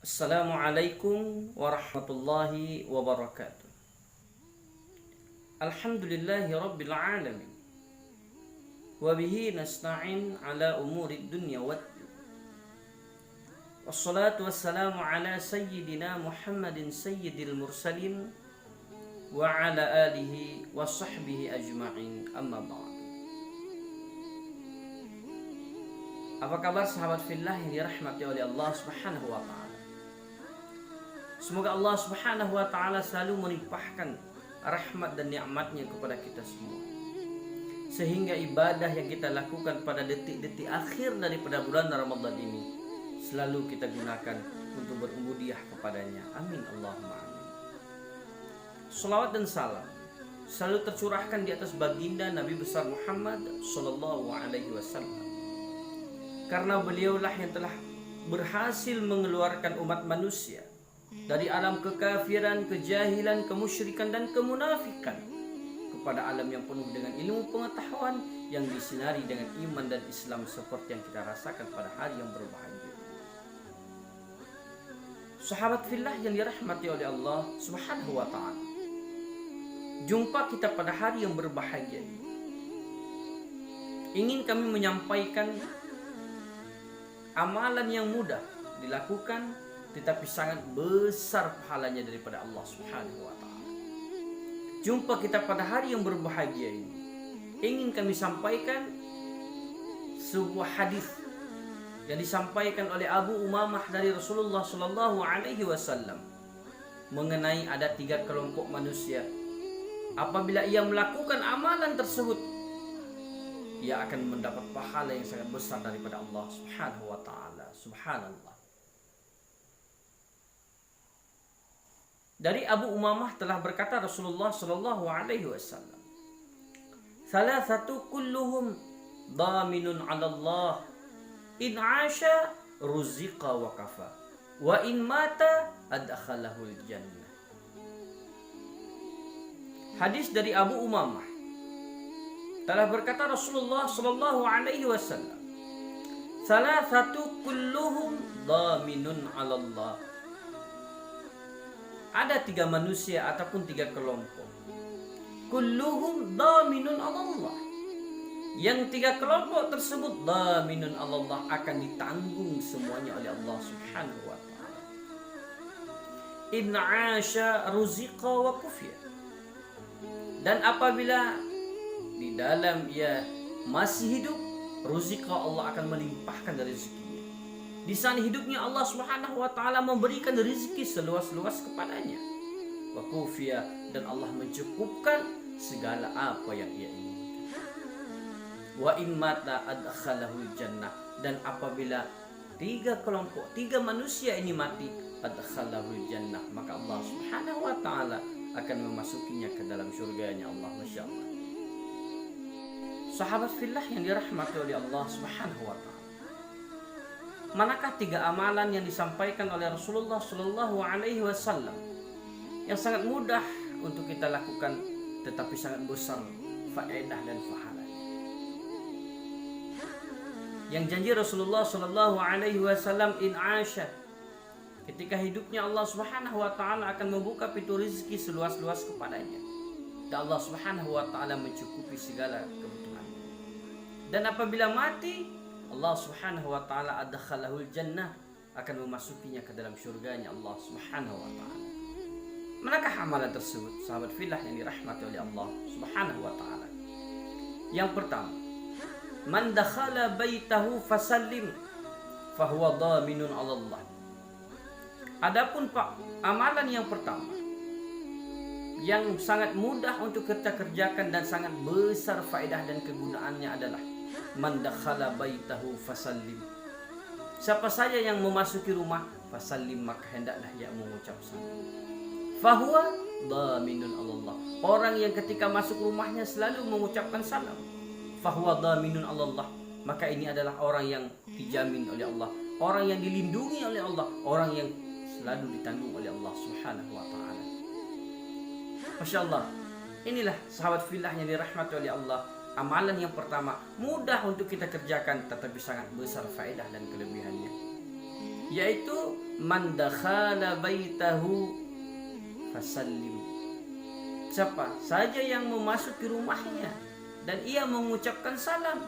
Assalamualaikum warahmatullahi wabarakatuh. Alhamdulillahi rabbil alamin. Wabihi nasta'in ala umuri dunya waddin. Wassalatu wassalamu ala sayyidina Muhammadin sayyidil mursalin wa ala alihi wa sahbihi ajma'in, amma ba'd. Apa kabar sahabat fillah yang dirahmati oleh Allah Subhanahu wa ta'ala? Semoga Allah Subhanahu wa ta'ala selalu melimpahkan rahmat dan nikmatnya kepada kita semua, sehingga ibadah yang kita lakukan pada detik-detik akhir daripada bulan Ramadan ini selalu kita gunakan untuk berubudiah kepadanya. Amin Allahumma amin. Salawat dan salam selalu tercurahkan di atas baginda Nabi besar Muhammad sallallahu alaihi wasallam, karena beliaulah yang telah berhasil mengeluarkan umat manusia dari alam kekafiran, kejahilan, kemusyrikan dan kemunafikan kepada alam yang penuh dengan ilmu pengetahuan yang disinari dengan iman dan Islam seperti yang kita rasakan pada hari yang berbahagia. Sahabat fillah yang dirahmati oleh Allah Subhanahu wa ta'ala, jumpa kita pada hari yang berbahagia ini, ingin kami menyampaikan amalan yang mudah dilakukan tetapi sangat besar pahalanya daripada Allah Subhanahu wa ta'ala. Jumpa kita pada hari yang berbahagia ini, ingin kami sampaikan sebuah hadis yang disampaikan oleh Abu Umamah dari Rasulullah sallallahu alaihi wasallam mengenai ada 3 kelompok manusia. Apabila ia melakukan amalan tersebut, ia akan mendapat pahala yang sangat besar daripada Allah Subhanahu wa ta'ala. Subhanallah. Dari Abu Umamah telah berkata Rasulullah sallallahu alaihi wasallam, "Thalathatu kulluhum dhaminun 'ala Allah, in 'asha ruziqa wa kafa, wa in mata adkhalahul jannah." Hadis dari Abu Umamah telah berkata Rasulullah sallallahu alaihi wasallam, "Thalathatu kulluhum dhaminun 'ala Allah." Ada 3 manusia ataupun 3 kelompok. Kulluhum dhaminun 'ala Allah. Yang 3 kelompok tersebut dhaminun 'ala Allah, akan ditanggung semuanya oleh Allah Subhanahu wa ta'ala. In 'asha ruziqa wa kufiya. Dan apabila di dalam ia masih hidup, ruziqa, Allah akan melimpahkan rezekinya. Di sana hidupnya Allah Subhanahu wa ta'ala memberikan rezeki seluas-luas kepadanya. Wa kufiya, dan Allah mencukupkan segala apa yang ia inginkan. Wa in mata adkhalahul jannah, dan apabila 3 kelompok, 3 manusia ini mati, adkhalahul jannah, maka Allah Subhanahu wa ta'ala akan memasukinya ke dalam surganya Allah. Masya Allah. Sahabat fillah yang dirahmati oleh Allah Subhanahu wa ta'ala, manakah 3 amalan yang disampaikan oleh Rasulullah sallallahu alaihi wasallam yang sangat mudah untuk kita lakukan tetapi sangat besar faedah dan pahalanya? Yang janji Rasulullah sallallahu alaihi wasallam, in 'asha, ketika hidupnya Allah Subhanahu wa ta'ala akan membuka pintu rezeki seluas-luas kepadanya, dan Allah Subhanahu wa ta'ala mencukupi segala kebutuhannya. Dan apabila mati, Allah Subhanahu wa ta'ala adkhalahul jannah, akan memasukinya ke dalam syurganya Allah Subhanahu wa ta'ala. Manakah amalan tersebut, sahabat fillah yang dirahmati oleh Allah Subhanahu wa ta'ala? Yang pertama, man dakhala baitahu fasallim fahuwa dhaminun 'ala Allah. Adapun amalan yang pertama yang sangat mudah untuk kita kerjakan dan sangat besar faedah dan kegunaannya adalah man dakhala baitahu fasallim. Siapa saja yang memasuki rumah, fasallim, maka hendaklah ia mengucap salam. Fahuwa dhaminun 'ala Allah. Orang yang ketika masuk rumahnya selalu mengucapkan salam, fahuwa dhaminun 'ala Allah, maka ini adalah orang yang dijamin oleh Allah, orang yang dilindungi oleh Allah, orang yang selalu ditanggung oleh Allah Subhanahu wa ta'ala. Masya Allah. Inilah sahabat fillah yang dirahmati oleh Allah, amalan yang pertama mudah untuk kita kerjakan tetapi sangat besar faedah dan kelebihannya. yaitu man dakhala baitahu fasallim. Siapa saja yang memasuki rumahnya dan ia mengucapkan salam,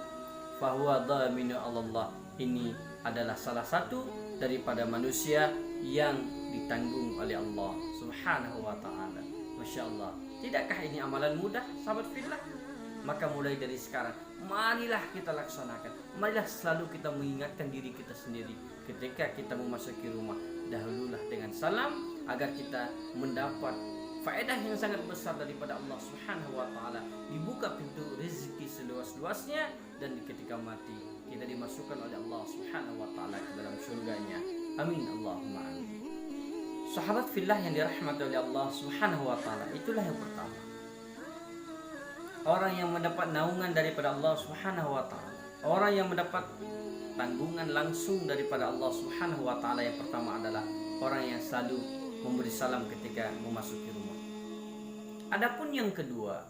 fahuwa dhaminu Allah. Ini adalah salah satu daripada manusia yang ditanggung oleh Allah Subhanahu wa ta'ala. Masya Allah. Tidakkah ini amalan mudah, sahabat fillah? Maka mulai dari sekarang, marilah kita laksanakan. Marilah selalu kita mengingatkan diri kita sendiri ketika kita memasuki rumah. Dahululah dengan salam agar kita mendapat faedah yang sangat besar daripada Allah Subhanahu wa ta'ala. Dibuka pintu rezeki seluas-luasnya, dan ketika mati kita dimasukkan oleh Allah Subhanahu wa ta'ala ke dalam surganya. Amin Allahumma amin. Sahabat fillah yang dirahmati oleh Allah Subhanahu wa ta'ala, itulah yang pertama. Orang yang mendapat naungan daripada Allah Subhanahu wa ta'ala, orang yang mendapat tanggungan langsung daripada Allah Subhanahu wa ta'ala, yang pertama adalah orang yang selalu memberi salam ketika memasuki rumah. Adapun yang kedua,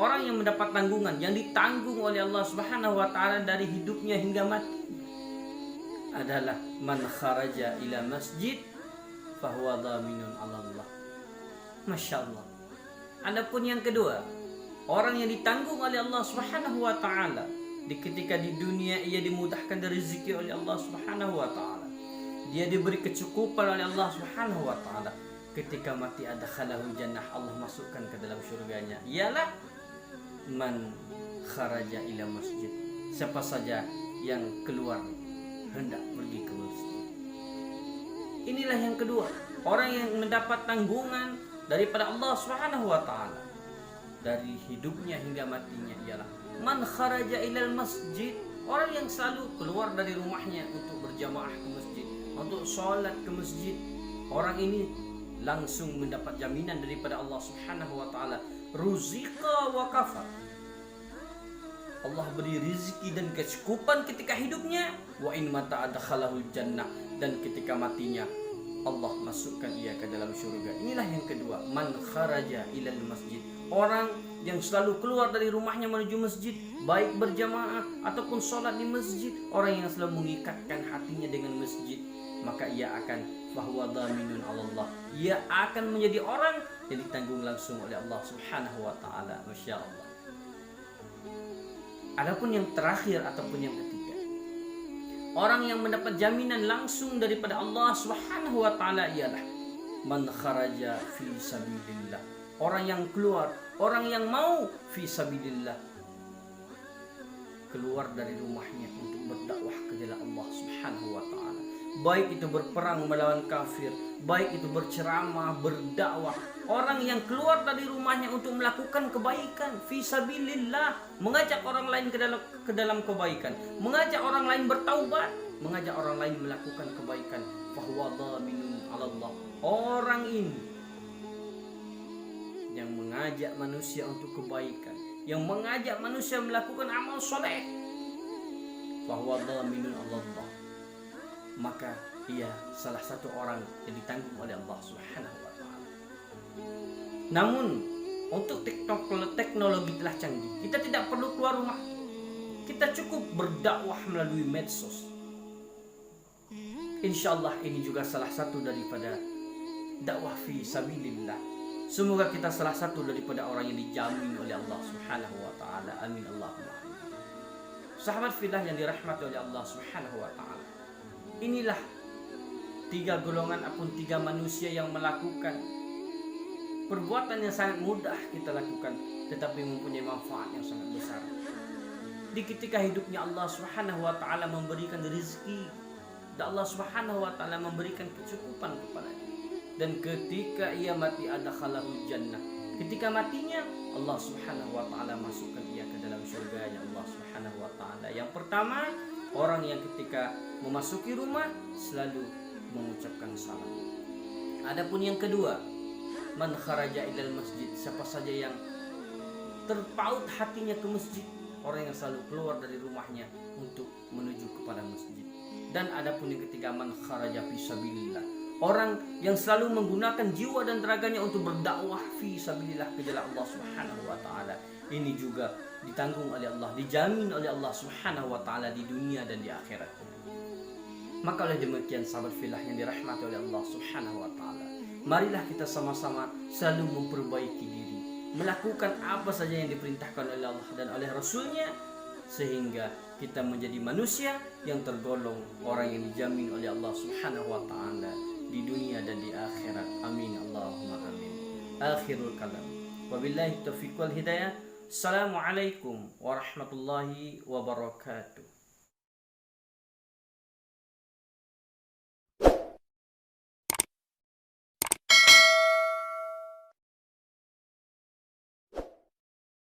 orang yang mendapat tanggungan yang ditanggung oleh Allah Subhanahu wa ta'ala dari hidupnya hingga mati adalah man kharaja ila masjid fahuwa dhaminun 'ala Allah. Masya Allah. Adapun yang kedua, orang yang ditanggung oleh Allah Subhanahu wa ta'ala ketika di dunia ia dimudahkan rezeki oleh Allah Subhanahu wa ta'ala, dia diberi kecukupan oleh Allah Subhanahu wa ta'ala, ketika mati adkhalahu jannah, Allah masukkan ke dalam surganya, ialah man kharaja ila masjid. Siapa saja yang keluar hendak pergi ke masjid. Inilah yang kedua, orang yang mendapat tanggungan daripada Allah Subhanahu wa ta'ala dari hidupnya hingga matinya, ialah man kharaja ilal masjid, orang yang selalu keluar dari rumahnya untuk berjamaah ke masjid, untuk sholat ke masjid. Orang ini langsung mendapat jaminan daripada Allah Subhanahu wa ta'ala, ruziqa wa kafar. Allah beri rizki dan kecukupan ketika hidupnya, wa in mata adkhalahu jannah, dan ketika matinya Allah masukkan ia ke dalam surga. Inilah yang kedua, man kharaja ilal masjid, orang yang selalu keluar dari rumahnya menuju masjid, baik berjamaah ataupun sholat di masjid. Orang yang selalu mengikatkan hatinya dengan masjid, maka ia akan fahuwa dhaminun 'ala Allah, ia akan menjadi orang yang ditanggung langsung oleh Allah Subhanahu wa ta'ala. Masya Allah. Adapun yang terakhir ataupun yang ketiga, orang yang mendapat jaminan langsung daripada Allah Subhanahu wa ta'ala ialah man kharaja fi sabilillah, orang yang keluar, orang yang mau fi sabilillah, keluar dari rumahnya untuk berdakwah ke jalan Allah Subhanahu wa ta'ala. Baik itu berperang melawan kafir, baik itu berceramah, berdakwah. Orang yang keluar dari rumahnya untuk melakukan kebaikan fi sabilillah, mengajak orang lain ke dalam kebaikan, mengajak orang lain bertaubat, mengajak orang lain melakukan kebaikan, fahuwa dhaminun 'ala Allah. Orang ini yang mengajak manusia untuk kebaikan, yang mengajak manusia melakukan amal soleh, fahuwa dhaminun 'ala Allah, maka ia salah satu orang yang ditanggung oleh Allah Subhanahu wa ta'ala. Namun untuk teknologi telah canggih, kita tidak perlu keluar rumah, kita cukup berdakwah melalui medsos. Insyaallah ini juga salah satu daripada dakwah fi sabilillah. Semoga kita salah satu daripada orang yang dijamin oleh Allah Subhanahu wa ta'ala. Amin Allahumma amin. Sahabat fillah yang dirahmati oleh Allah Subhanahu wa ta'ala, inilah tiga golongan ataupun tiga manusia yang melakukan perbuatan yang sangat mudah kita lakukan, tetapi mempunyai manfaat yang sangat besar. Di ketika hidupnya Allah Subhanahu wa ta'ala memberikan rezeki, dan Allah Subhanahu wa ta'ala memberikan kecukupan kepadanya, dan ketika ia mati adkhalahu jannah, ketika matinya Allah Subhanahu wa ta'ala masukkan ia ke dalam surganya Allah Subhanahu wa ta'ala. Yang pertama, orang yang ketika memasuki rumah selalu mengucapkan salam. Adapun yang kedua, man kharaja ilal masjid, siapa saja yang terpaut hatinya ke masjid, orang yang selalu keluar dari rumahnya untuk menuju kepada masjid. Dan adapun yang ketiga, man kharaja fi sabilillah, orang yang selalu menggunakan jiwa dan teraganya untuk berdakwah fi sabilillah ke jalan Allah Subhanahu wa ta'ala. Ini juga ditanggung oleh Allah, dijamin oleh Allah Subhanahu wa ta'ala di dunia dan di akhirat. Maka oleh demikian sahabat filah yang dirahmati oleh Allah Subhanahu wa taala, marilah kita sama-sama selalu memperbaiki diri, melakukan apa saja yang diperintahkan oleh Allah dan oleh Rasulnya, sehingga kita menjadi manusia yang tergolong orang yang dijamin oleh Allah Subhanahu wa taala di dunia dan di akhirat. Amin Allahumma amin. Akhirul kalam. Wabillahi taufiq wal hidayah. Assalamualaikum warahmatullahi wabarakatuh.